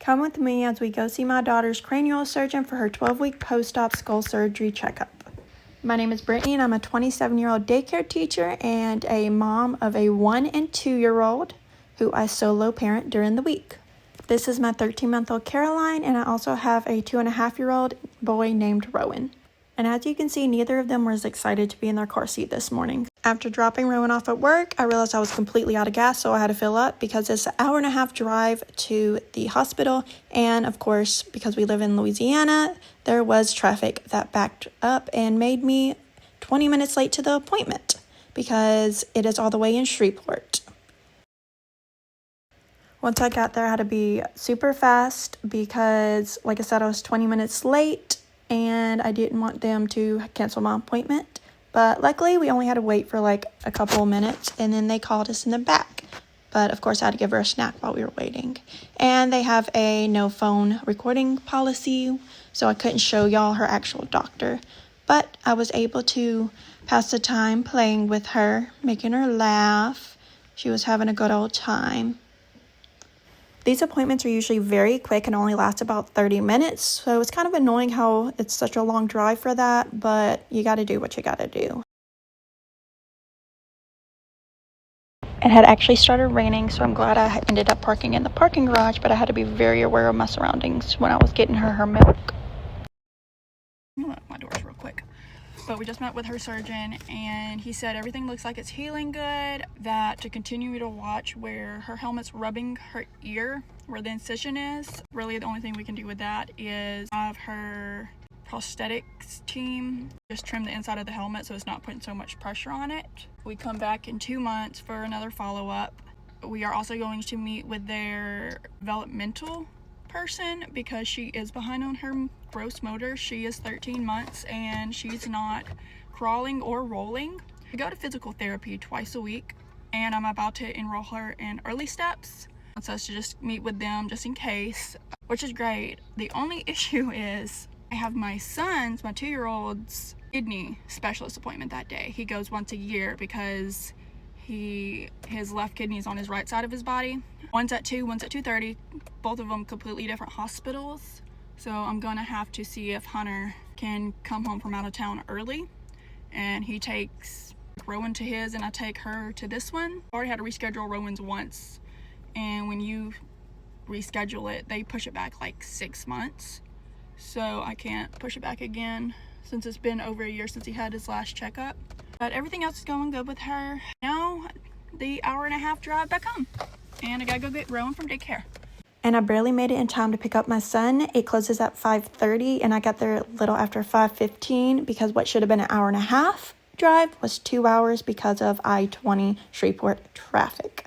Come with me as we go see my daughter's cranial surgeon for her 12-week post-op skull surgery checkup. My name is Brittany and I'm a 27-year-old daycare teacher and a mom of a 1- and 2-year-old who I solo parent during the week. This is my 13-month-old Caroline, and I also have a 2-and-a-half-year-old boy named Rowan. And as you can see, neither of them was excited to be in their car seat this morning. After dropping Rowan off at work, I realized I was completely out of gas, so I had to fill up because it's an hour-and-a-half drive to the hospital. And of course, because we live in Louisiana, there was traffic that backed up and made me 20 minutes late to the appointment because it is all the way in Shreveport. Once I got there, I had to be super fast because, like I said, I was 20 minutes late and I didn't want them to cancel my appointment. But luckily, we only had to wait for like a couple of minutes and then they called us in the back. But of course, I had to give her a snack while we were waiting. And they have a no phone recording policy, so I couldn't show y'all her actual doctor. But I was able to pass the time playing with her, making her laugh. She was having a good old time. These appointments are usually very quick and only last about 30 minutes, so it's kind of annoying how it's such a long drive for that, but you gotta do what you gotta do. It had actually started raining, so I'm glad I ended up parking in the parking garage, but I had to be very aware of my surroundings when I was getting her milk. Let me lock my doors real quick. But we just met with her surgeon and he said everything looks like it's healing good, that to continue to watch where her helmet's rubbing her ear where the incision is. Really the only thing we can do with that is have her prosthetics team just trim the inside of the helmet so it's not putting so much pressure on it. We come back in 2 months for another follow-up. We are also going to meet with their developmental person because she is behind on her gross motor. She is 13 months and she's not crawling or rolling. We go to physical therapy twice a week and I'm about to enroll her in early steps. Wants us to just meet with them just in case, which is great. The only issue is I have my 2-year-old's kidney specialist appointment that day. He goes once a year because his left kidney is on his right side of his body. One's at 2, one's at 2:30, both of them completely different hospitals. So I'm gonna have to see if Hunter can come home from out of town early and he takes Rowan to his and I take her to this one. I already had to reschedule Rowan's once, and when you reschedule it, they push it back like 6 months. So I can't push it back again since it's been over a year since he had his last checkup. But everything else is going good with her. Now the hour-and-a-half drive back home. And I gotta go get Rowan from daycare. And I barely made it in time to pick up my son. It closes at 5:30 and I got there a little after 5:15 because what should have been an hour-and-a-half drive was 2 hours because of I-20 Shreveport traffic.